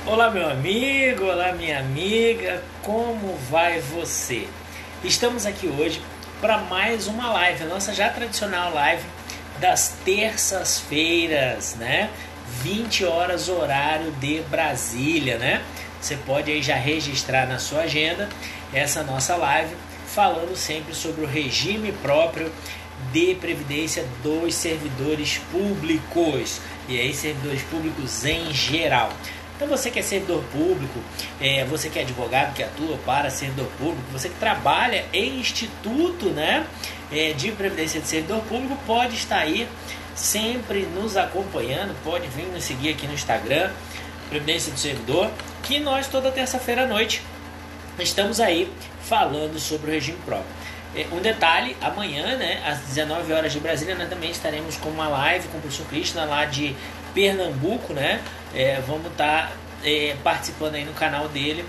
Olá, meu amigo, olá, minha amiga, como vai você? Estamos aqui hoje para mais uma live, a nossa já tradicional live das terças-feiras, né? 20 horas, horário de Brasília, né? Você pode aí já registrar na sua agenda essa nossa live, falando sempre sobre o regime próprio de previdência dos servidores públicos, e aí servidores públicos em geral. Então você que é servidor público, você que é advogado que atua para servidor público, você que trabalha em instituto, né, de previdência de servidor público, pode estar aí sempre nos acompanhando, pode vir nos seguir aqui no Instagram, Previdência do Servidor, que nós toda terça-feira à noite estamos aí falando sobre o regime próprio. Um detalhe, amanhã, né, às 19 horas de Brasília, nós também estaremos com uma live com o professor Krishna lá de Pernambuco, né? Vamos estar participando aí no canal dele,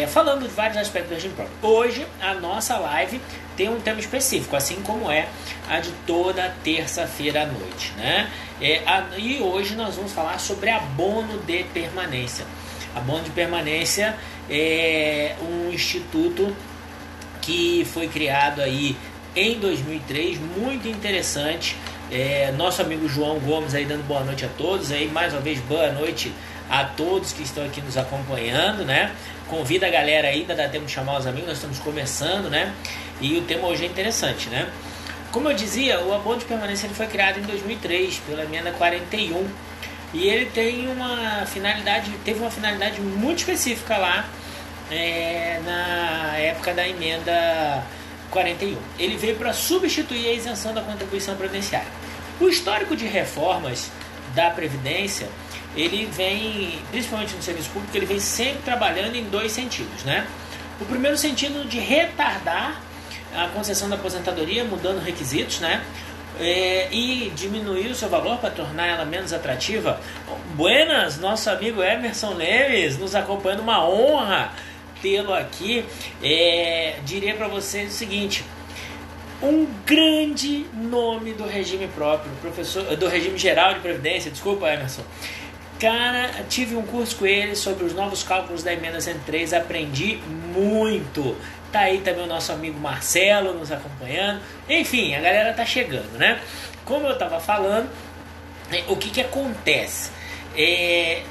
falando de vários aspectos do regime próprio. Hoje, a nossa live tem um tema específico, assim como é a de toda terça-feira à noite, né? E hoje nós vamos falar sobre abono de permanência. Abono de permanência é um instituto que foi criado aí em 2003, muito interessante. Nosso amigo João Gomes aí dando boa noite a todos, aí mais uma vez boa noite a todos que estão aqui nos acompanhando, né? Convida a galera aí, ainda dá tempo de chamar os amigos, nós estamos começando, né? E o tema hoje é interessante, né? Como eu dizia, o abono de permanência ele foi criado em 2003 pela emenda 41 e ele tem teve uma finalidade muito específica lá na época da emenda 41. Ele veio para substituir a isenção da contribuição previdenciária. O histórico de reformas da Previdência, ele vem, principalmente no serviço público, ele vem sempre trabalhando em dois sentidos, né? O primeiro sentido de retardar a concessão da aposentadoria, mudando requisitos, né? E diminuir o seu valor para tornar ela menos atrativa. Buenas, nosso amigo Emerson Lemes nos acompanhando, uma honra tê-lo aqui. Diria para vocês o seguinte: um grande nome do regime próprio, do regime geral de previdência, desculpa, Emerson. Cara, tive um curso com ele sobre os novos cálculos da emenda 103, aprendi muito. Tá aí também o nosso amigo Marcelo nos acompanhando. Enfim, a galera tá chegando, né? Como eu tava falando, o que acontece?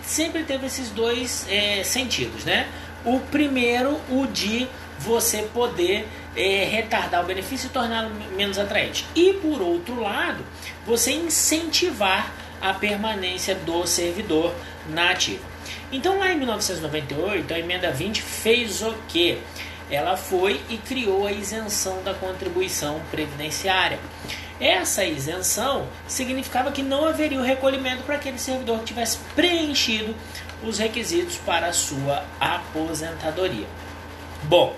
Sempre teve esses dois sentidos, né? O primeiro, o de você poder retardar o benefício e torná-lo menos atraente. E por outro lado, você incentivar a permanência do servidor na ativa. Então lá em 1998, a emenda 20 fez o quê? Ela foi e criou a isenção da contribuição previdenciária. Essa isenção significava que não haveria o recolhimento para aquele servidor que tivesse preenchido os requisitos para a sua aposentadoria. Bom,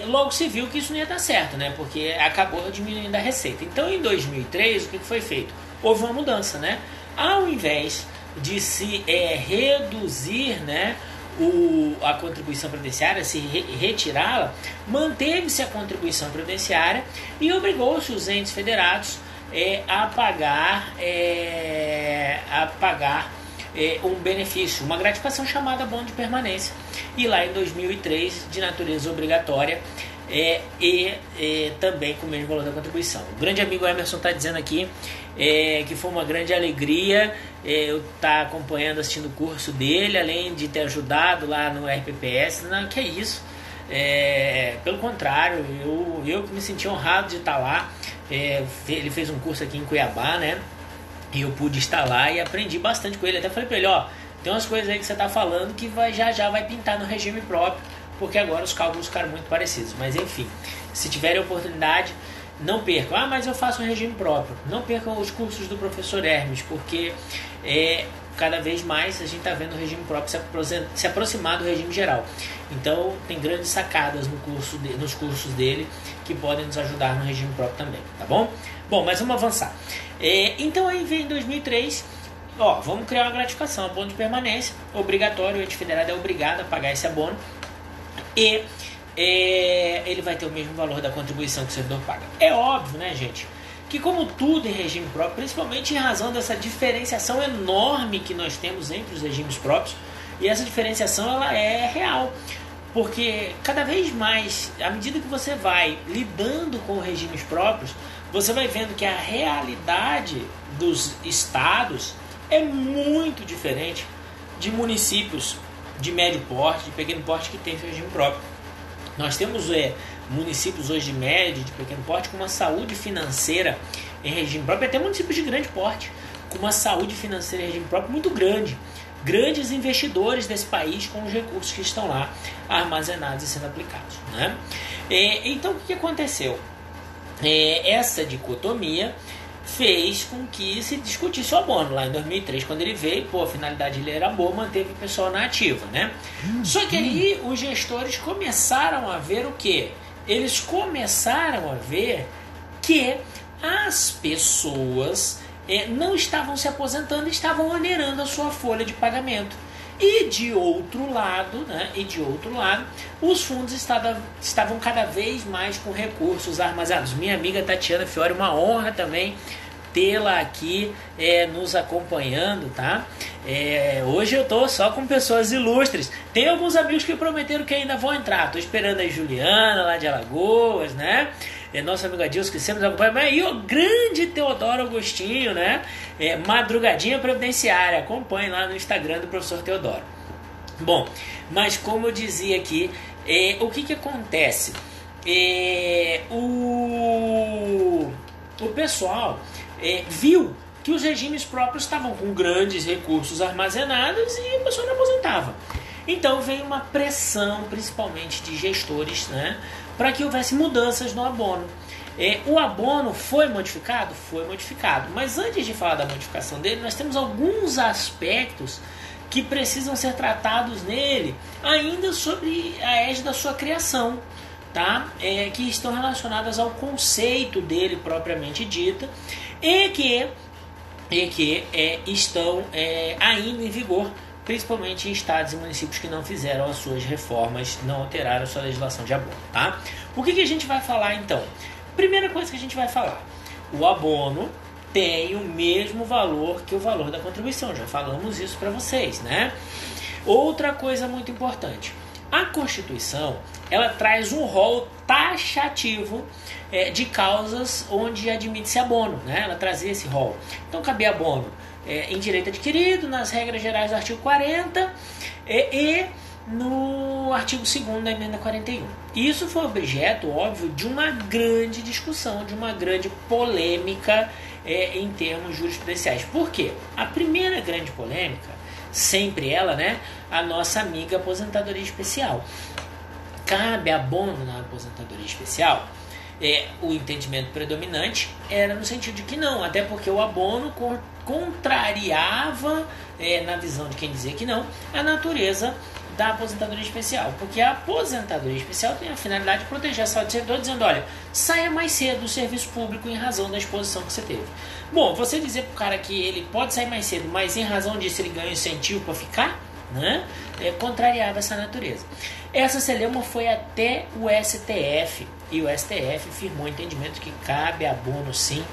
logo se viu que isso não ia dar certo, né? Porque acabou diminuindo a receita. Então, em 2003, o que foi feito? Houve uma mudança, né? Ao invés de se reduzir, né, a contribuição previdenciária, se retirá-la, manteve-se a contribuição previdenciária e obrigou-se os entes federados a pagar um benefício, uma gratificação chamada abono de permanência. E lá em 2003, de natureza obrigatória, também com o mesmo valor da contribuição. O grande amigo Emerson está dizendo aqui que foi uma grande alegria eu estar acompanhando, assistindo o curso dele, além de ter ajudado lá no RPPS. Não, que é isso, pelo contrário, eu que me senti honrado de estar lá. Ele fez um curso aqui em Cuiabá, né? E eu pude estar lá e aprendi bastante com ele. Até falei para ele, tem umas coisas aí que você está falando que já vai pintar no regime próprio, porque agora os cálculos ficaram muito parecidos. Mas enfim, se tiverem oportunidade, não percam. Mas eu faço um regime próprio. Não percam os cursos do professor Hermes, porque cada vez mais a gente está vendo o regime próprio se aproximar do regime geral. Então tem grandes sacadas nos cursos dele que podem nos ajudar no regime próprio também, tá bom? Bom, mas vamos avançar. Então aí vem em 2003, vamos criar uma gratificação, abono de permanência, obrigatório, o ente federado é obrigado a pagar esse abono e ele vai ter o mesmo valor da contribuição que o servidor paga. É óbvio, né, gente, que como tudo em regime próprio, principalmente em razão dessa diferenciação enorme que nós temos entre os regimes próprios, E essa diferenciação ela é real, porque cada vez mais, à medida que você vai lidando com regimes próprios, você vai vendo que a realidade dos estados é muito diferente de municípios de médio porte, de pequeno porte que tem seu regime próprio. Nós temos municípios hoje de médio, de pequeno porte, com uma saúde financeira em regime próprio, até municípios de grande porte, com uma saúde financeira em regime próprio muito grande. Grandes investidores desse país com os recursos que estão lá armazenados e sendo aplicados, né? Então, o que aconteceu? Essa dicotomia fez com que se discutisse o abono. Lá em 2003, quando ele veio, a finalidade dele era boa, manteve o pessoal na ativa, né? Só que aí os gestores começaram a ver o quê? Eles começaram a ver que as pessoas não estavam se aposentando, estavam onerando a sua folha de pagamento. E de outro lado, os fundos estavam cada vez mais com recursos armazenados. Minha amiga Tatiana Fiore, uma honra também tê-la aqui nos acompanhando, tá? Hoje eu tô só com pessoas ilustres. Tem alguns amigos que prometeram que ainda vão entrar. Tô esperando a Juliana, lá de Alagoas, né? Nosso amigo Adilson, que sempre nos acompanha. E o grande Teodoro Agostinho, né? Madrugadinha Previdenciária. Acompanhe lá no Instagram do professor Teodoro. Bom, mas como eu dizia aqui, o que acontece? O pessoal viu que os regimes próprios estavam com grandes recursos armazenados e a pessoa não aposentava. Então veio uma pressão, principalmente de gestores, né, para que houvesse mudanças no abono. O abono foi modificado? Foi modificado. Mas antes de falar da modificação dele, nós temos alguns aspectos que precisam ser tratados nele, ainda sobre a égide da sua criação, tá? Que estão relacionadas ao conceito dele propriamente dita e que estão ainda em vigor, principalmente em estados e municípios que não fizeram as suas reformas, não alteraram a sua legislação de abono, tá? O que a gente vai falar então? Primeira coisa que a gente vai falar, o abono tem o mesmo valor que o valor da contribuição, já falamos isso para vocês, né? Outra coisa muito importante, a Constituição, ela traz um rol taxativo de causas onde admite-se abono, né? Ela trazia esse rol. Então, cabia abono em direito adquirido, nas regras gerais do artigo 40 e no artigo 2º da emenda 41. Isso foi objeto, óbvio, de uma grande discussão, de uma grande polêmica em termos jurisprudenciais. Por quê? A primeira grande polêmica, sempre ela, né? A nossa amiga aposentadoria especial. Cabe abono na aposentadoria especial? O entendimento predominante era no sentido de que não, até porque o abono contrariava, na visão de quem dizia que não, a natureza da aposentadoria especial, porque a aposentadoria especial tem a finalidade de proteger a saúde do servidor, dizendo, olha, saia mais cedo do serviço público em razão da exposição que você teve. Bom, você dizer pro cara que ele pode sair mais cedo, mas em razão disso ele ganha incentivo para ficar, né? Contrariava essa natureza. Essa celeuma foi até o STF, e o STF firmou o entendimento que cabe abono sim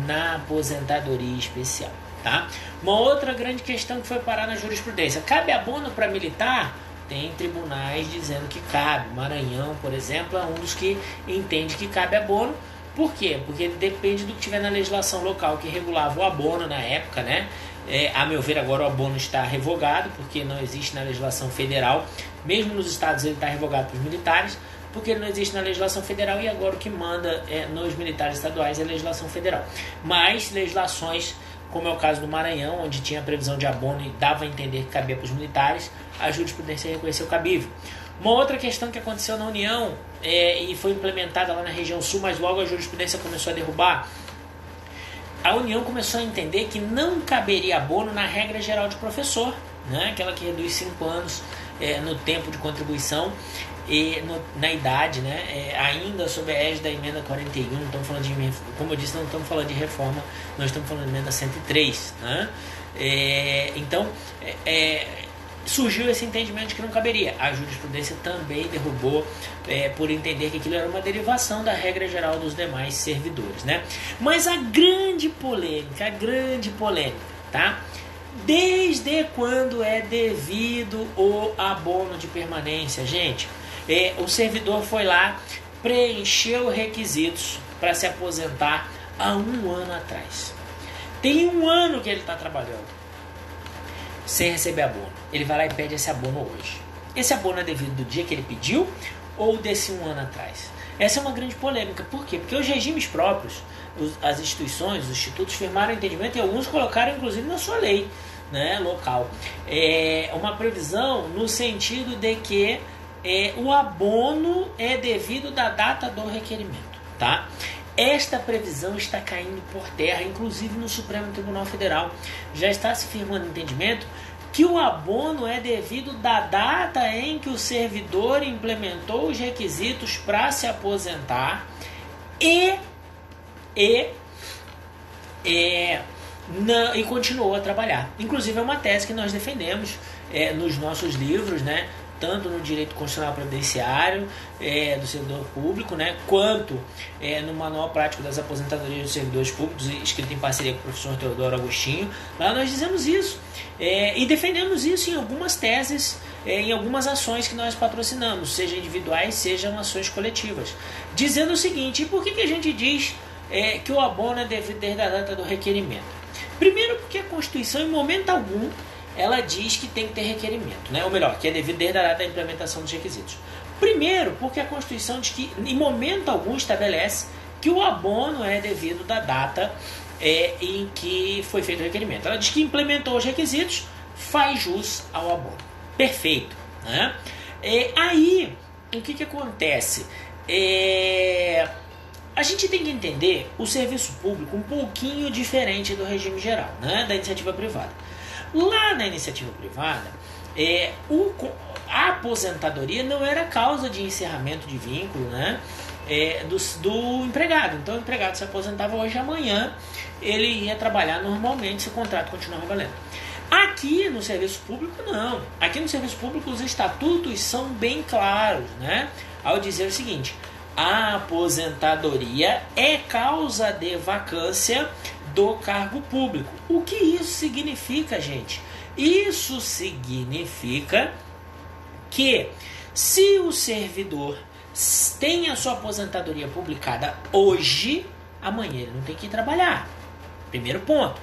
na aposentadoria especial, tá? Uma outra grande questão que foi parar na jurisprudência, cabe abono para militar? Tem tribunais dizendo que cabe. Maranhão, por exemplo, é um dos que entende que cabe abono. Por quê? Porque depende do que tiver na legislação local que regulava o abono na época, né? A meu ver, agora o abono está revogado, porque não existe na legislação federal. Mesmo nos estados ele está revogado para os militares, porque ele não existe na legislação federal, e agora o que manda nos militares estaduais é a legislação federal. Mas legislações, como é o caso do Maranhão, onde tinha a previsão de abono e dava a entender que cabia para os militares, a jurisprudência reconheceu cabível. Uma outra questão que aconteceu na União e foi implementada lá na região sul, mas logo a jurisprudência começou a derrubar, a União começou a entender que não caberia abono na regra geral de professor, né? Aquela que reduz 5 anos no tempo de contribuição e na idade, né? Ainda sob a égide da emenda 41, não estamos falando de, como eu disse, não estamos falando de reforma, nós estamos falando de emenda 103, né? Então surgiu esse entendimento de que não caberia. A jurisprudência também derrubou por entender que aquilo era uma derivação da regra geral dos demais servidores, né? Mas a grande polêmica, tá? Desde quando é devido o abono de permanência, gente? O servidor foi lá, preencheu requisitos para se aposentar há 1 ano atrás. Tem 1 ano que ele está trabalhando sem receber abono. Ele vai lá e pede esse abono hoje. Esse abono é devido do dia que ele pediu ou desse 1 ano atrás? Essa é uma grande polêmica. Por quê? Porque os regimes próprios, as instituições, os institutos firmaram entendimento e alguns colocaram inclusive na sua lei, né, local. Uma previsão no sentido de que o abono é devido da data do requerimento, tá? Esta previsão está caindo por terra, inclusive no Supremo Tribunal Federal. Já está se firmando entendimento que o abono é devido da data em que o servidor implementou os requisitos para se aposentar e continuou a trabalhar. Inclusive é uma tese que nós defendemos nos nossos livros, né? Tanto no Direito Constitucional Previdenciário do servidor público, né, quanto no Manual Prático das Aposentadorias dos Servidores Públicos, escrito em parceria com o professor Teodoro Agostinho. Lá nós dizemos isso e defendemos isso em algumas teses, em algumas ações que nós patrocinamos, seja individuais, sejam ações coletivas, dizendo o seguinte: e por que a gente diz que o abono é devido desde a data do requerimento? Primeiro, porque a Constituição, em momento algum, ela diz que tem que ter requerimento, né? Ou melhor, que é devido desde a data da implementação dos requisitos. Primeiro, porque a Constituição diz que, em momento algum, estabelece que o abono é devido da data em que foi feito o requerimento. Ela diz que implementou os requisitos, faz jus ao abono. Perfeito, né? Aí, o que acontece? A gente tem que entender o serviço público um pouquinho diferente do regime geral, né? Da iniciativa privada. Lá na iniciativa privada, a aposentadoria não era causa de encerramento de vínculo, né, do empregado. Então o empregado se aposentava hoje e amanhã ele ia trabalhar normalmente se o contrato continuava valendo. Aqui no serviço público não. Aqui no serviço público os estatutos são bem claros, né, ao dizer o seguinte: a aposentadoria é causa de vacância do cargo público. O que isso significa, gente? Isso significa que se o servidor tem a sua aposentadoria publicada hoje, amanhã ele não tem que ir trabalhar. Primeiro ponto.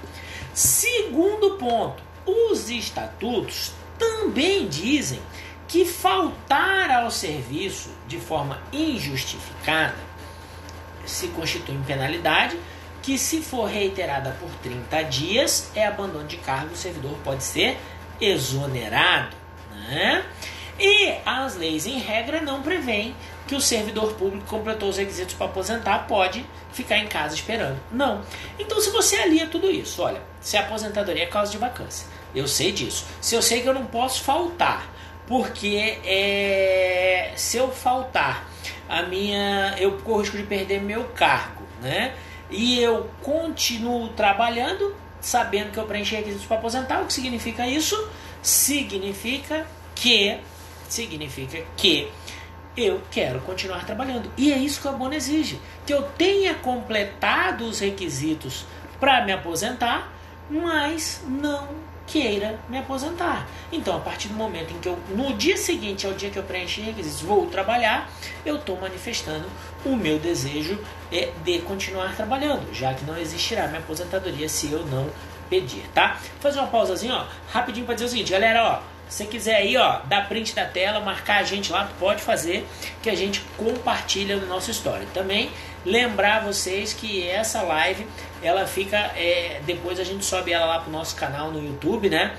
Segundo ponto, os estatutos também dizem que faltar ao serviço de forma injustificada se constitui em penalidade, que se for reiterada por 30 dias, é abandono de cargo, o servidor pode ser exonerado, né? E as leis, em regra, não prevêem que o servidor público que completou os requisitos para aposentar pode ficar em casa esperando. Não. Então, se você alia tudo isso, olha, se a aposentadoria é causa de vacância, eu sei disso. Se eu sei que eu não posso faltar, porque se eu faltar, eu corro o risco de perder meu cargo, né? E eu continuo trabalhando, sabendo que eu preenchi requisitos para aposentar. O que significa isso? Significa que eu quero continuar trabalhando. E é isso que o abono exige. Que eu tenha completado os requisitos para me aposentar, mas não queira me aposentar. Então, a partir do momento em que no dia seguinte ao dia que eu preenchi requisitos, vou trabalhar, eu estou manifestando o meu desejo de continuar trabalhando, já que não existirá minha aposentadoria se eu não pedir, tá? Vou fazer uma pausazinha, rapidinho para dizer o seguinte, galera, se você quiser aí, dar print da tela, marcar a gente lá, pode fazer, que a gente compartilha no nosso story. Também lembrar vocês que essa live, ela fica, depois a gente sobe ela lá pro nosso canal no YouTube, né?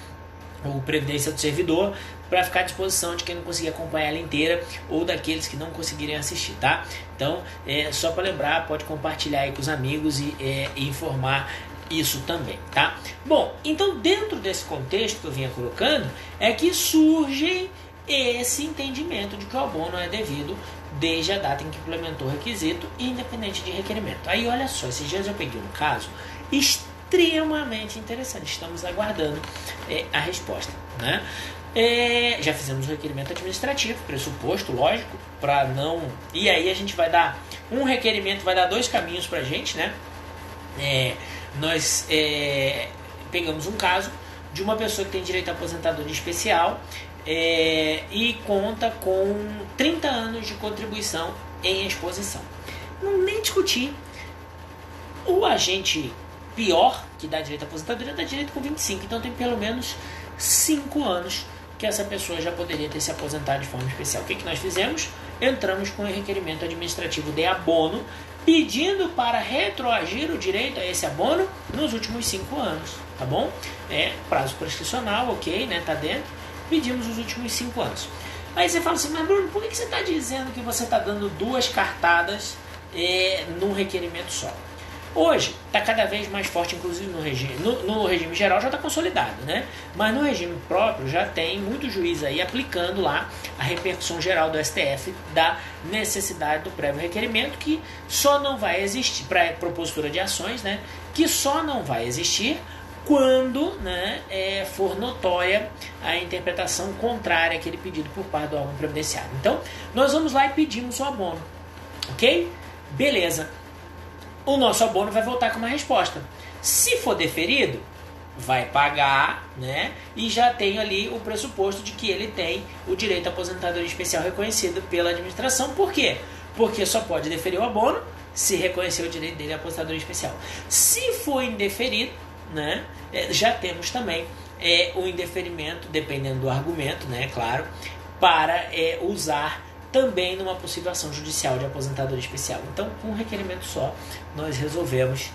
O Previdência do Servidor, para ficar à disposição de quem não conseguir acompanhar ela inteira ou daqueles que não conseguirem assistir, tá? Então, só para lembrar, pode compartilhar aí com os amigos e informar isso também, tá? Bom, então dentro desse contexto que eu vinha colocando, é que surge esse entendimento de que o abono é devido desde a data em que implementou o requisito, independente de requerimento. Aí olha só, esses dias eu peguei um caso extremamente interessante, estamos aguardando a resposta, né? Já fizemos o requerimento administrativo, pressuposto, lógico, para não... E aí a gente vai dar um requerimento, vai dar 2 caminhos pra gente, né? Nós pegamos um caso de uma pessoa que tem direito à aposentadoria especial e conta com 30 anos de contribuição em exposição. Não nem discutir. O agente pior que dá direito à aposentadoria dá direito com 25, então tem pelo menos 5 anos que essa pessoa já poderia ter se aposentado de forma especial. O que nós fizemos? Entramos com um requerimento administrativo de abono, pedindo para retroagir o direito a esse abono nos últimos 5 anos, tá bom? Prazo prescricional, ok, né? Tá dentro. Pedimos os últimos 5 anos. Aí você fala assim, mas Bruno, por que você está dizendo que você está dando 2 cartadas num requerimento só? Hoje está cada vez mais forte, inclusive no regime geral já está consolidado, né? Mas no regime próprio já tem muito juiz aí aplicando lá a repercussão geral do STF da necessidade do prévio requerimento, que só não vai existir para propositura de ações, né? Que só não vai existir quando, né, for notória a interpretação contrária àquele pedido por parte do órgão previdenciário. Então, nós vamos lá e pedimos o abono, ok? Beleza. O nosso abono vai voltar com uma resposta. Se for deferido, vai pagar, né? E já tem ali o pressuposto de que ele tem o direito à aposentadoria especial reconhecido pela administração. Por quê? Porque só pode deferir o abono se reconhecer o direito dele à aposentadoria especial. Se for indeferido, né? Já temos também o indeferimento, dependendo do argumento, né? Claro, para usar também numa possível ação judicial de aposentadoria especial. Então, com um requerimento só, nós resolvemos,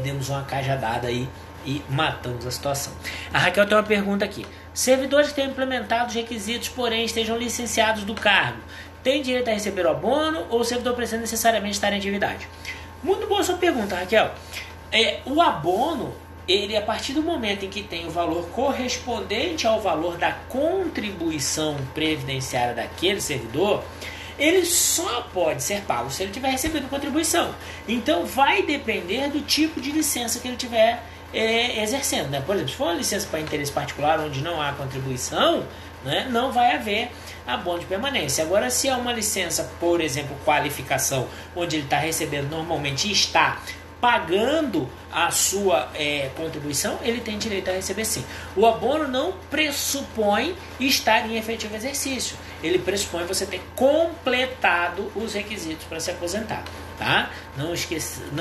demos uma cajadada aí e matamos a situação. A Raquel tem uma pergunta aqui. Servidores que tenham implementado os requisitos, porém estejam licenciados do cargo, têm direito a receber o abono ou o servidor precisa necessariamente estar em atividade? Muito boa sua pergunta, Raquel. O abono, ele, a partir do momento em que tem o valor correspondente ao valor da contribuição previdenciária daquele servidor, ele só pode ser pago se ele tiver recebendo contribuição. Então vai depender do tipo de licença que ele tiver exercendo, né? Por exemplo, se for uma licença para interesse particular onde não há contribuição, né, não vai haver abono de permanência. Agora, se é uma licença, por exemplo, qualificação, onde ele está recebendo normalmente e está pagando a sua contribuição, ele tem direito a receber sim. O abono não pressupõe estar em efetivo exercício. Ele pressupõe você ter completado os requisitos para se aposentar, tá? Não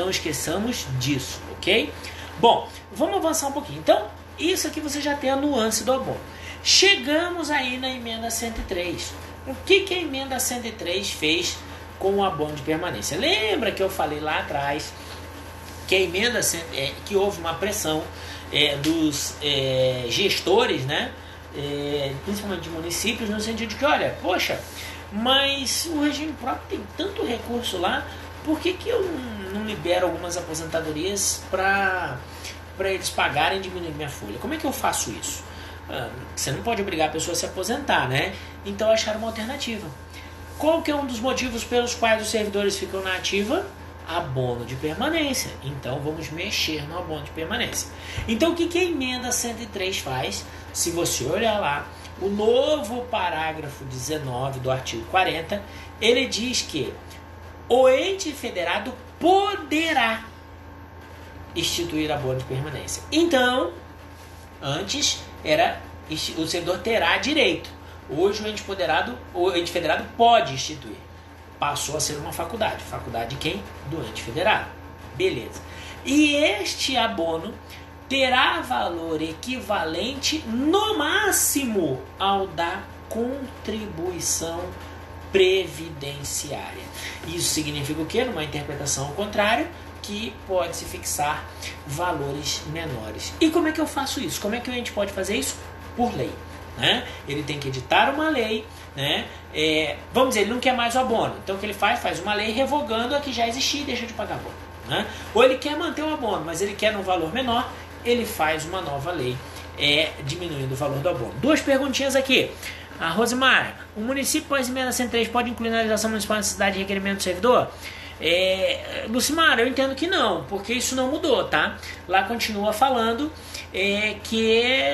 esqueçamos disso, ok? Bom, vamos avançar um pouquinho. Então, isso aqui você já tem a nuance do abono. Chegamos aí na emenda 103. O que a emenda 103 fez com o abono de permanência? Lembra que eu falei lá atrás que a emenda, que houve uma pressão dos gestores, né, principalmente de municípios, no sentido de que, olha, poxa, mas o regime próprio tem tanto recurso lá, por que eu não libero algumas aposentadorias para eles pagarem e diminuir minha folha? Como é que eu faço isso? Você não pode obrigar a pessoa a se aposentar, né? Então acharam uma alternativa. Qual que é um dos motivos pelos quais os servidores ficam na ativa? Abono de permanência. Então vamos mexer no abono de permanência. Então o que a emenda 103 faz? Se você olhar lá, o novo parágrafo 19 do artigo 40, ele diz que o ente federado poderá instituir abono de permanência. Então, antes era o servidor terá direito. Hoje o ente federado pode instituir. Passou a ser uma faculdade. Faculdade de quem? Do ente federado. Beleza. E este abono terá valor equivalente no máximo ao da contribuição previdenciária. Isso significa o quê? Numa interpretação ao contrário, que pode se fixar valores menores. E como é que eu faço isso? Como é que o ente pode fazer isso? Por lei, né? Ele tem que editar uma lei, né? Vamos dizer, ele não quer mais o abono. Então o que ele faz? Faz uma lei revogando a que já existia e deixa de pagar abono, né? Ou ele quer manter o abono, mas ele quer um valor menor, ele faz uma nova lei diminuindo o valor do abono. 2 perguntinhas aqui. A Rosemar, o município pós emenda 103 pode incluir na legislação municipal a necessidade de requerimento do servidor? Lucimar, eu entendo que não, porque isso não mudou, tá? Lá continua falando que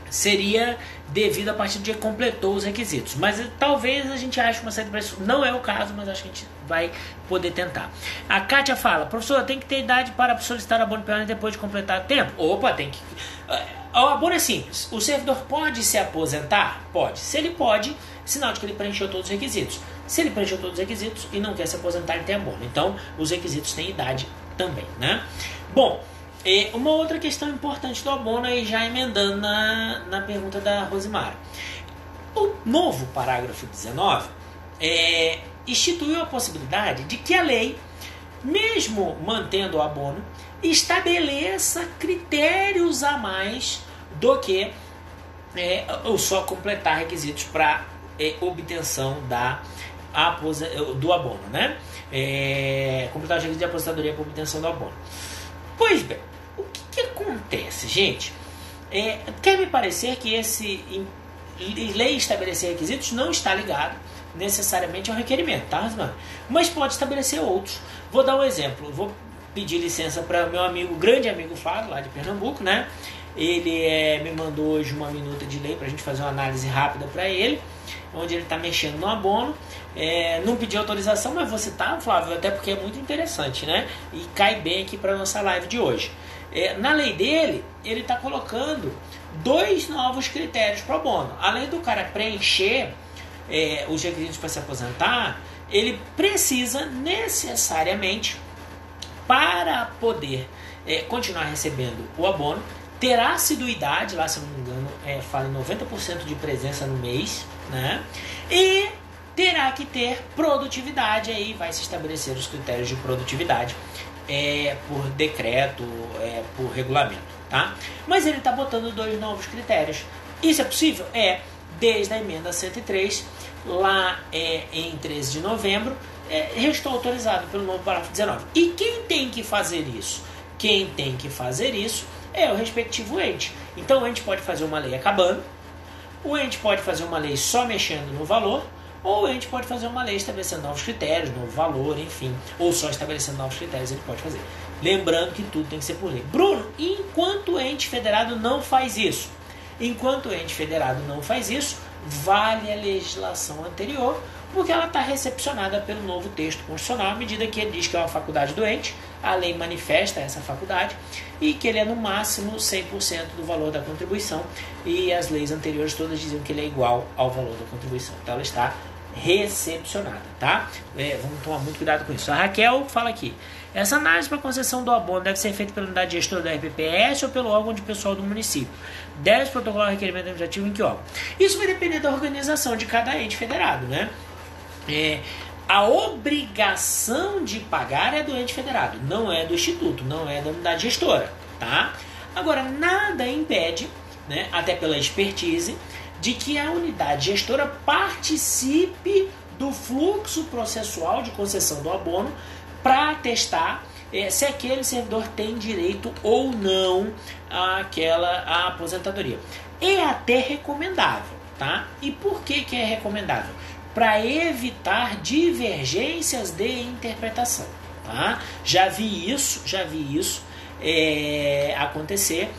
seria devido a partir do dia que completou os requisitos. Mas talvez a gente ache uma saída para isso. Não é o caso, mas acho que a gente vai poder tentar. A Kátia fala: professor, tem que ter idade para solicitar abono permanente depois de completar o tempo? Opa, tem que... O abono é simples. O servidor pode se aposentar? Pode. Se ele pode, sinal de que ele preencheu todos os requisitos. Se ele preencheu todos os requisitos e não quer se aposentar, ele tem abono. Então, os requisitos têm idade também, né? Bom, uma outra questão importante do abono, aí já emendando na pergunta da Rosimara. O novo parágrafo 19 instituiu a possibilidade de que a lei, mesmo mantendo o abono, estabeleça critérios a mais do que ou só completar requisitos para obtenção do abono, né? Completar os requisitos de aposentadoria para obtenção do abono. Pois bem, o que acontece, gente? Quer me parecer que esse lei estabelecer requisitos não está ligado necessariamente ao requerimento, tá, Rosmar? Mas pode estabelecer outros. Vou dar um exemplo. Vou pedir licença para meu grande amigo Flávio, lá de Pernambuco, né? Ele me mandou hoje uma minuta de lei para a gente fazer uma análise rápida para ele, onde ele está mexendo no abono. Não pedi autorização, mas vou citar, Flávio, até porque é muito interessante, né? E cai bem aqui para a nossa live de hoje. Na lei dele, ele está colocando 2 novos critérios para o abono. Além do cara preencher os requisitos para se aposentar, ele precisa necessariamente, para poder continuar recebendo o abono, ter assiduidade, lá se eu não me engano, fala em 90% de presença no mês, né? E terá que ter produtividade, aí vai se estabelecer os critérios de produtividade por decreto, por regulamento, tá? Mas ele está botando 2 novos critérios. Isso é possível? Desde a emenda 103, lá em 13 de novembro, restou autorizado pelo novo parágrafo 19. E quem tem que fazer isso? Quem tem que fazer isso é o respectivo ente. Então o ente pode fazer uma lei acabando, o ente pode fazer uma lei só mexendo no valor, ou o ente pode fazer uma lei estabelecendo novos critérios, novo valor, enfim, ou só estabelecendo novos critérios, ele pode fazer. Lembrando que tudo tem que ser por lei. Bruno, enquanto o ente federado não faz isso? Enquanto o ente federado não faz isso, vale a legislação anterior, porque ela está recepcionada pelo novo texto constitucional, à medida que ele diz que é uma faculdade do ente, a lei manifesta essa faculdade, e que ele é no máximo 100% do valor da contribuição, e as leis anteriores todas diziam que ele é igual ao valor da contribuição. Então ela está recepcionada, tá? Vamos tomar muito cuidado com isso. A Raquel fala aqui: essa análise para concessão do abono deve ser feita pela unidade gestora da RPPS ou pelo órgão de pessoal do município? Deve protocolar o requerimento administrativo em que órgão? Isso vai depender da organização de cada ente federado, né? A obrigação de pagar é do ente federado, não é do instituto, não é da unidade gestora, tá? Agora, nada impede, né, até pela expertise, de que a unidade gestora participe do fluxo processual de concessão do abono para atestar se aquele servidor tem direito ou não à aposentadoria. É até recomendável, tá? E por que é recomendável? Para evitar divergências de interpretação, tá? Já vi isso acontecer,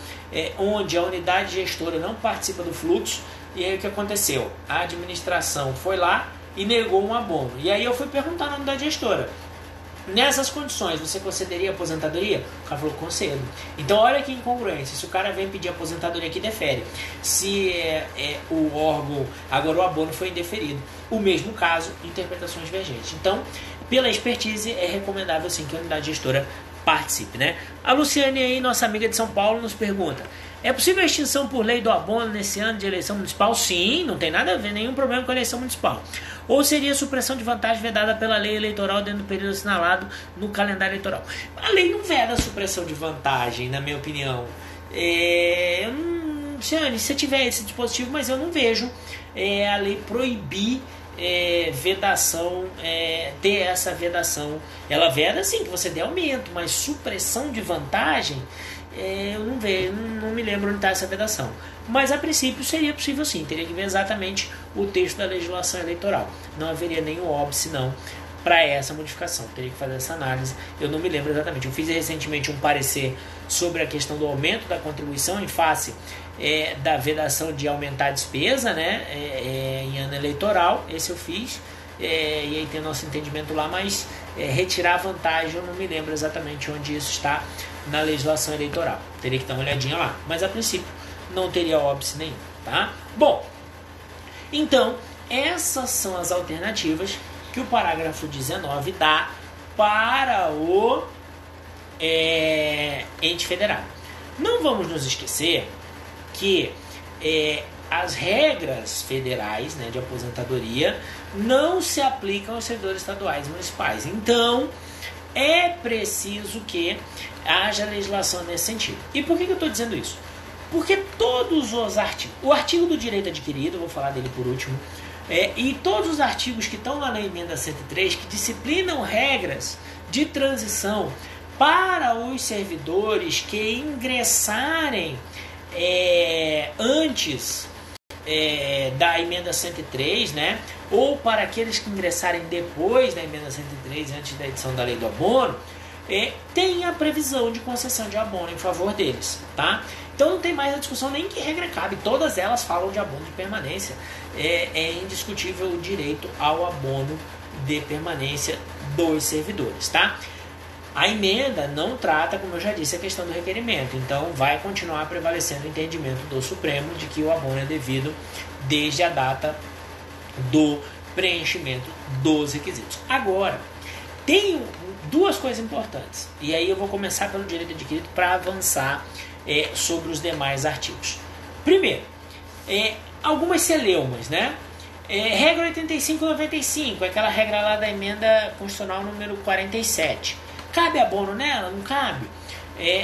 onde a unidade gestora não participa do fluxo. E aí o que aconteceu? A administração foi lá e negou um abono. E aí eu fui perguntar na unidade gestora: nessas condições, você concederia aposentadoria? O cara falou: concedo. Então olha que incongruência. Se o cara vem pedir aposentadoria, que defere. Se o órgão, agora o abono foi indeferido. O mesmo caso, interpretações divergentes. Então, pela expertise, é recomendável sim que a unidade gestora participe, né? A Luciane aí, nossa amiga de São Paulo, nos pergunta: é possível a extinção por lei do abono nesse ano de eleição municipal? Sim, não tem nada a ver, nenhum problema com a eleição municipal. Ou seria supressão de vantagem vedada pela lei eleitoral dentro do período assinalado no calendário eleitoral? A lei não veda a supressão de vantagem, na minha opinião. Luciane, se tiver esse dispositivo, mas eu não vejo a lei proibir vedação, ter essa vedação. Ela veda sim que você dê aumento, mas supressão de vantagem, eu não vejo, não me lembro onde está essa vedação. Mas a princípio seria possível sim, teria que ver exatamente o texto da legislação eleitoral. Não haveria nenhum óbice não para essa modificação, teria que fazer essa análise. Eu não me lembro exatamente. Eu fiz recentemente um parecer sobre a questão do aumento da contribuição em face da vedação de aumentar a despesa, né, em ano eleitoral. Esse eu fiz, e aí tem o nosso entendimento lá, mas retirar a vantagem eu não me lembro exatamente onde isso está na legislação eleitoral. Teria que dar uma olhadinha lá, mas a princípio não teria óbice nenhum, tá? Bom, então essas são as alternativas que o parágrafo 19 dá para o ente federado. Não vamos nos esquecer que as regras federais, né, de aposentadoria não se aplicam aos servidores estaduais e municipais. Então, é preciso que haja legislação nesse sentido. E por que eu estou dizendo isso? Porque todos os artigos, o artigo do direito adquirido, vou falar dele por último, e todos os artigos que estão lá na emenda 103, que disciplinam regras de transição para os servidores que ingressarem antes da emenda 103, né? Ou para aqueles que ingressarem depois da emenda 103, antes da edição da lei do abono, tem a previsão de concessão de abono em favor deles, tá? Então não tem mais a discussão nem que regra cabe, todas elas falam de abono de permanência. É indiscutível o direito ao abono de permanência dos servidores, tá? A emenda não trata, como eu já disse, a questão do requerimento, então vai continuar prevalecendo o entendimento do Supremo de que o abono é devido desde a data do preenchimento dos requisitos. Agora, tem duas coisas importantes, e aí eu vou começar pelo direito adquirido para avançar sobre os demais artigos. Primeiro, algumas celeumas, né? Regra 85/95, aquela regra lá da emenda constitucional número 47. Cabe abono nela? Não cabe?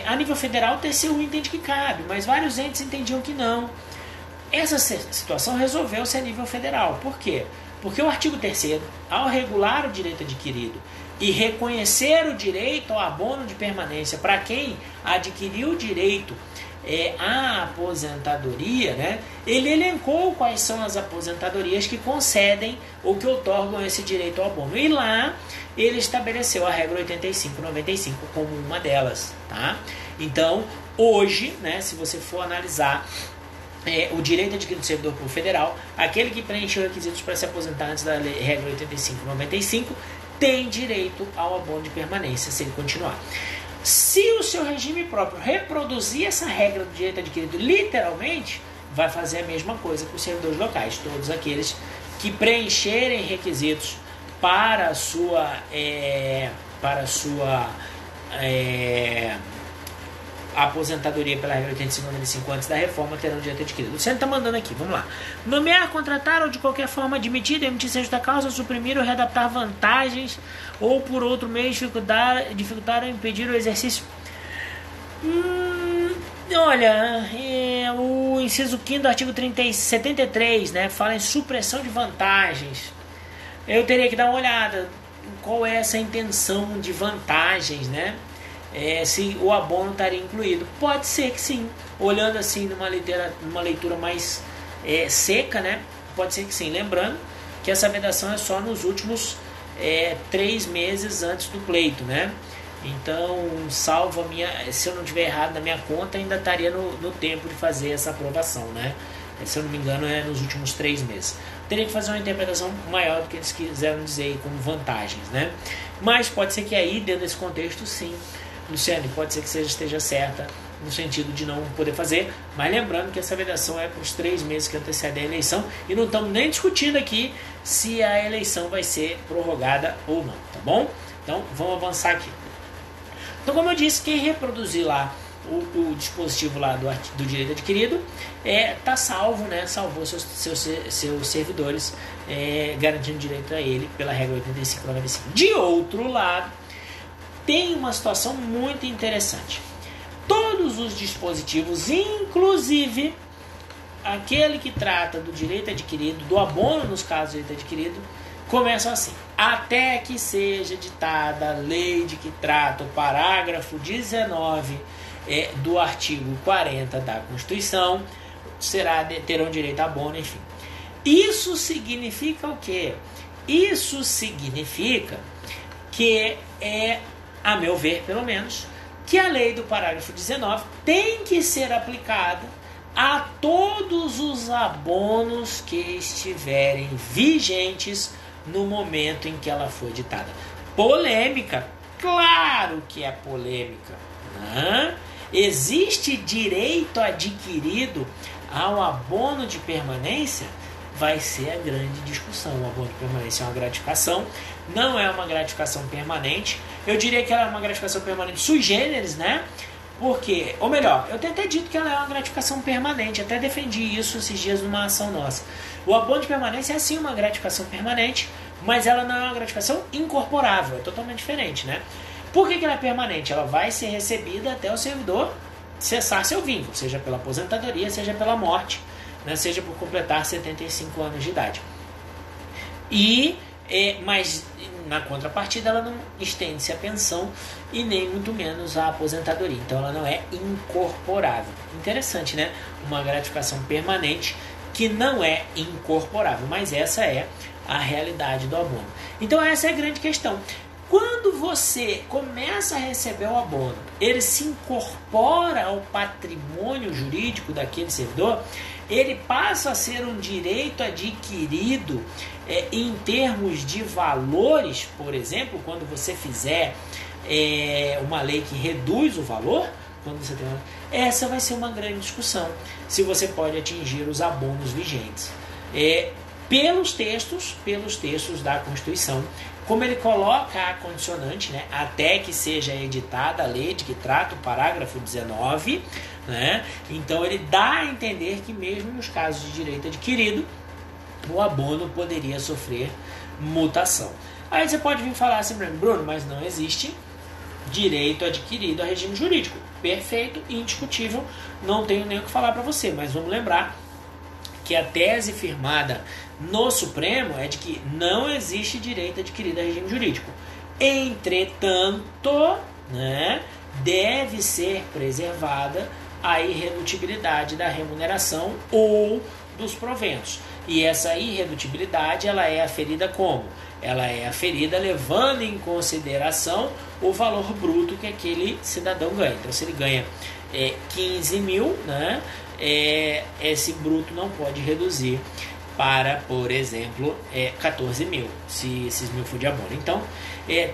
A nível federal, o TCU entende que cabe, mas vários entes entendiam que não. Essa situação resolveu-se a nível federal. Por quê? Porque o artigo 3º, ao regular o direito adquirido e reconhecer o direito ao abono de permanência para quem adquiriu o direito à aposentadoria, né, ele elencou quais são as aposentadorias que concedem ou que outorgam esse direito ao abono. E lá ele estabeleceu a regra 85/95 como uma delas, tá? Então, hoje, né, se você for analisar o direito adquirido do servidor público federal, aquele que preencheu requisitos para se aposentar antes da regra 85/95 tem direito ao abono de permanência se ele continuar. Se o seu regime próprio reproduzir essa regra do direito adquirido literalmente, vai fazer a mesma coisa com os servidores locais. Todos aqueles que preencherem requisitos para a sua aposentadoria pela regra 85/95 antes da reforma terão direito adquirido. O Luciano está mandando aqui, vamos lá. Nomear, contratar ou de qualquer forma admitir, emitir sem justa causa, suprimir ou readaptar vantagens ou por outro meio dificultar ou impedir o exercício. Olha, o inciso 5º do artigo 73, né, fala em supressão de vantagens. Eu teria que dar uma olhada qual é essa intenção de vantagens, né? Se o abono estaria incluído. Pode ser que sim. Olhando assim numa leitura mais seca, né? Pode ser que sim. Lembrando que essa vedação é só nos últimos 3 meses antes do pleito, né? Então, salvo se eu não estiver errado na minha conta, ainda estaria no tempo de fazer essa aprovação, né? Se eu não me engano, é nos últimos 3 meses. Teria que fazer uma interpretação maior do que eles quiseram dizer aí como vantagens, né? Mas pode ser que aí, dentro desse contexto, sim, Luciane, pode ser que esteja certa no sentido de não poder fazer, mas lembrando que essa vedação é para os 3 meses que antecedem a eleição e não estamos nem discutindo aqui se a eleição vai ser prorrogada ou não, tá bom? Então, vamos avançar aqui. Então, como eu disse, quem reproduzir lá o dispositivo lá do direito adquirido está salvo, né? Salvou seus servidores, garantindo direito a ele pela regra 85/95. De outro lado, tem uma situação muito interessante. Todos os dispositivos, inclusive aquele que trata do direito adquirido, do abono nos casos do direito adquirido, começam assim: até que seja editada a lei de que trata o parágrafo 19 do artigo 40 da Constituição, terão direito a abono, enfim. Isso significa o quê? Isso significa que, a meu ver, pelo menos, que a lei do parágrafo 19 tem que ser aplicada a todos os abonos que estiverem vigentes no momento em que ela for editada. Polêmica? Claro que é polêmica. Existe direito adquirido ao abono de permanência? Vai ser a grande discussão. O abono de permanência é uma gratificação, não é uma gratificação permanente. Eu diria que ela é uma gratificação permanente sui generis, né? Porque, ou melhor, eu tenho até dito que ela é uma gratificação permanente, até defendi isso esses dias numa ação nossa. O abono de permanência é sim uma gratificação permanente, mas ela não é uma gratificação incorporável, é totalmente diferente, né? Por que ela é permanente? Ela vai ser recebida até o servidor cessar seu vínculo, seja pela aposentadoria, seja pela morte, né? Seja por completar 75 anos de idade. Mas na contrapartida ela não estende-se a pensão e nem muito menos a aposentadoria, então ela não é incorporável. Interessante, né? Uma gratificação permanente que não é incorporável, mas essa é a realidade do abono. Então essa é a grande questão. Quando você começa a receber o abono, ele se incorpora ao patrimônio jurídico daquele servidor, ele passa a ser um direito adquirido em termos de valores. Por exemplo, quando você fizer uma lei que reduz o valor, quando você tem essa vai ser uma grande discussão, se você pode atingir os abonos vigentes. Pelos textos da Constituição, como ele coloca a condicionante, né, até que seja editada a lei de que trata o parágrafo 19, né, então ele dá a entender que mesmo nos casos de direito adquirido, o abono poderia sofrer mutação. Aí você pode vir falar assim, Bruno, mas não existe direito adquirido a regime jurídico. Perfeito, indiscutível, não tenho nem o que falar para você, mas vamos lembrar que a tese firmada no Supremo é de que não existe direito adquirido a regime jurídico. Entretanto, né, deve ser preservada a irredutibilidade da remuneração ou dos proventos. E essa irredutibilidade ela é aferida como? Ela é aferida levando em consideração o valor bruto que aquele cidadão ganha. Então, se ele ganha 15 mil, né, esse bruto não pode reduzir para, por exemplo, 14 mil, se esses mil for de abono. Então,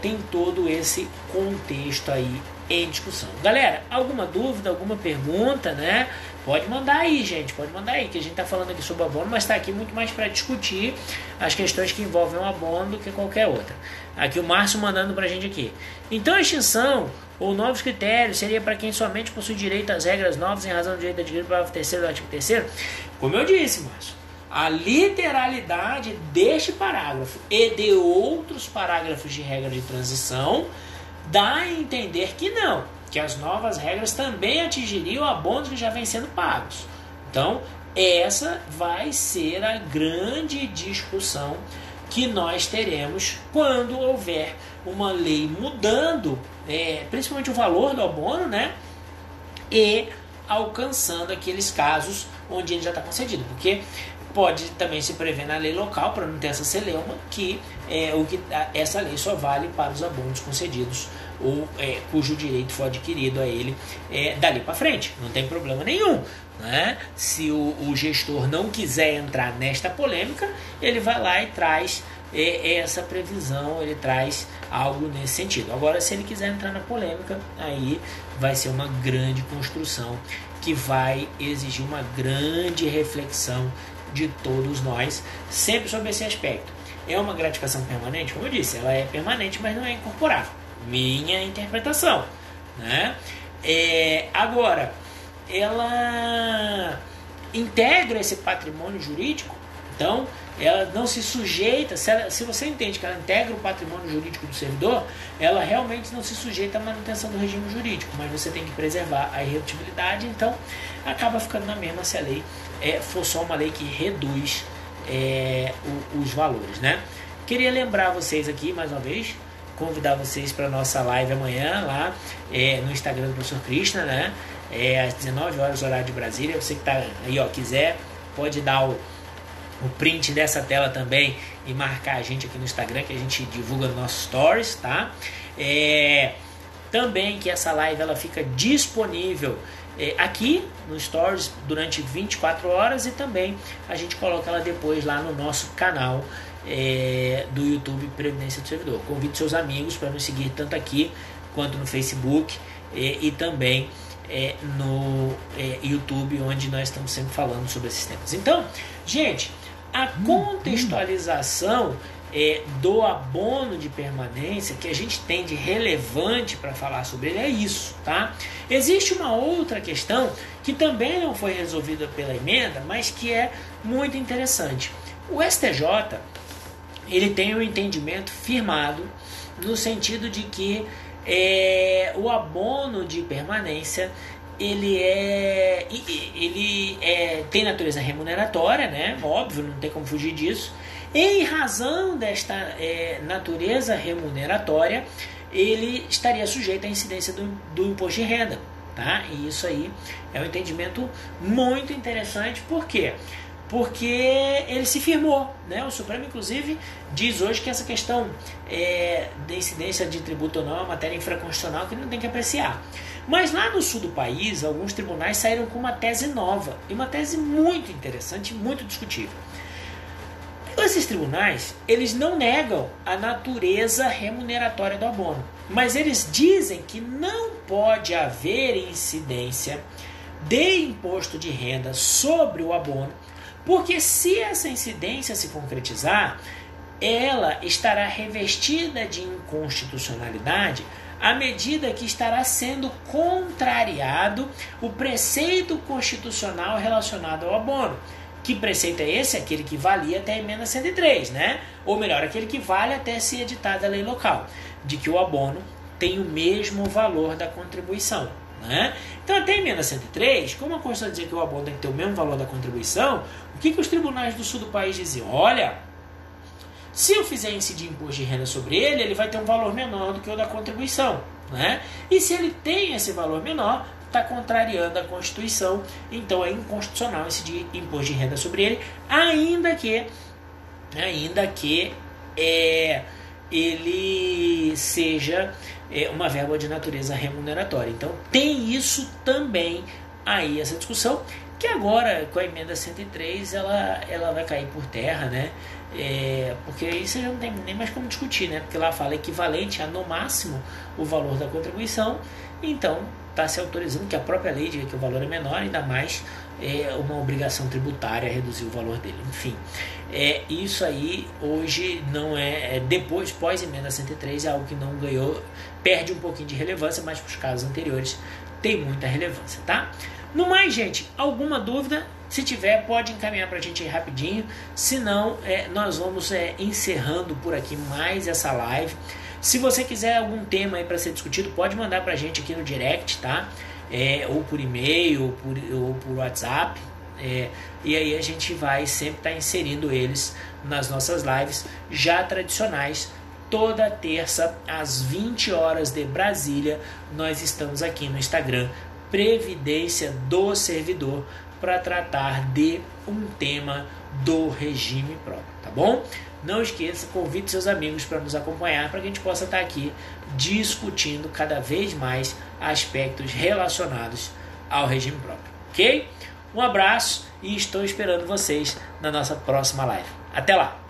tem todo esse contexto aí em discussão. Galera, alguma dúvida, alguma pergunta, né? Pode mandar aí, gente, pode mandar aí, que a gente está falando aqui sobre abono, mas está aqui muito mais para discutir as questões que envolvem o abono do que qualquer outra. Aqui o Márcio mandando para a gente aqui. Então a extinção ou novos critérios seria para quem somente possui direito às regras novas em razão do direito adquirido para o parágrafo 3º do artigo 3º? Como eu disse, Márcio, a literalidade deste parágrafo e de outros parágrafos de regra de transição dá a entender que não, que as novas regras também atingiriam abonos que já vêm sendo pagos. Então, essa vai ser a grande discussão que nós teremos quando houver uma lei mudando, principalmente o valor do abono, né? E alcançando aqueles casos onde ele já está concedido, porque pode também se prever na lei local, para não ter essa celeuma, que essa lei só vale para os abonos concedidos ou cujo direito for adquirido a ele dali para frente. Não tem problema nenhum, né? Se o gestor não quiser entrar nesta polêmica, ele vai lá e traz essa previsão, ele traz algo nesse sentido. Agora, se ele quiser entrar na polêmica, aí vai ser uma grande construção que vai exigir uma grande reflexão de todos nós, sempre sobre esse aspecto. É uma gratificação permanente? Como eu disse, ela é permanente, mas não é incorporável. Minha interpretação, né? Agora, ela integra esse patrimônio jurídico, então ela não se sujeita, se você entende que ela integra o patrimônio jurídico do servidor, ela realmente não se sujeita à manutenção do regime jurídico, mas você tem que preservar a irredutibilidade, então acaba ficando na mesma se a lei for só uma lei que reduz os valores, né? Queria lembrar vocês aqui, mais uma vez, convidar vocês para a nossa live amanhã, lá no Instagram do Professor Krishna, né? Às 19 horas, horário de Brasília. Você que está aí, quiser, pode dar o print dessa tela também e marcar a gente aqui no Instagram, que a gente divulga nos nossos stories, tá? também que essa live ela fica disponível aqui no Stories durante 24 horas e também a gente coloca ela depois lá no nosso canal do YouTube Previdência do Servidor. Convide seus amigos para nos seguir tanto aqui quanto no Facebook e também no YouTube, onde nós estamos sempre falando sobre esses temas. Então, gente, a contextualização do abono de permanência que a gente tem de relevante para falar sobre ele é isso, tá? Existe uma outra questão que também não foi resolvida pela emenda, mas que é muito interessante. O STJ ele tem um entendimento firmado no sentido de que o abono de permanência ele tem natureza remuneratória, né? Óbvio, não tem como fugir disso. Em razão desta natureza remuneratória, ele estaria sujeito à incidência do imposto de renda, tá? E isso aí é um entendimento muito interessante. Por quê? Porque ele se firmou, né? O Supremo, inclusive, diz hoje que essa questão da incidência de tributo ou não é uma matéria infraconstitucional que não tem que apreciar. Mas lá no sul do país, alguns tribunais saíram com uma tese nova, e uma tese muito interessante e muito discutível. Esses tribunais, eles não negam a natureza remuneratória do abono, mas eles dizem que não pode haver incidência de imposto de renda sobre o abono, porque se essa incidência se concretizar, ela estará revestida de inconstitucionalidade à medida que estará sendo contrariado o preceito constitucional relacionado ao abono. Que preceito é esse? Aquele que valia até a emenda 103, né? Ou melhor, aquele que vale até ser editada a lei local, de que o abono tem o mesmo valor da contribuição, né? Então, até a emenda 103, como a Constituição dizia que o abono tem que ter o mesmo valor da contribuição, o que os tribunais do sul do país diziam? Olha, se eu fizer incidir imposto de renda sobre ele, ele vai ter um valor menor do que o da contribuição, né? E se ele tem esse valor menor, está contrariando a Constituição, então é inconstitucional incidir imposto de renda sobre ele, ainda que ele seja uma verba de natureza remuneratória. Então tem isso também aí, essa discussão, que agora com a emenda 103 ela vai cair por terra, né? Porque aí você já não tem nem mais como discutir, né? Porque lá fala equivalente a no máximo o valor da contribuição, então está se autorizando que a própria lei diga que o valor é menor, ainda mais uma obrigação tributária a reduzir o valor dele. Enfim, isso aí hoje não depois, pós-emenda 103, é algo que não ganhou, perde um pouquinho de relevância, mas para os casos anteriores tem muita relevância, tá? No mais, gente, alguma dúvida? Se tiver, pode encaminhar para a gente aí rapidinho, senão nós vamos encerrando por aqui mais essa live. Se você quiser algum tema aí para ser discutido, pode mandar para a gente aqui no direct, tá? Ou por e-mail, ou por WhatsApp. E aí a gente vai sempre estar inserindo eles nas nossas lives já tradicionais. Toda terça, às 20 horas de Brasília, nós estamos aqui no Instagram, Previdência do Servidor, para tratar de um tema do regime próprio, tá bom? Não esqueça, convide seus amigos para nos acompanhar, para que a gente possa estar aqui discutindo cada vez mais aspectos relacionados ao regime próprio, ok? Um abraço e estou esperando vocês na nossa próxima live. Até lá!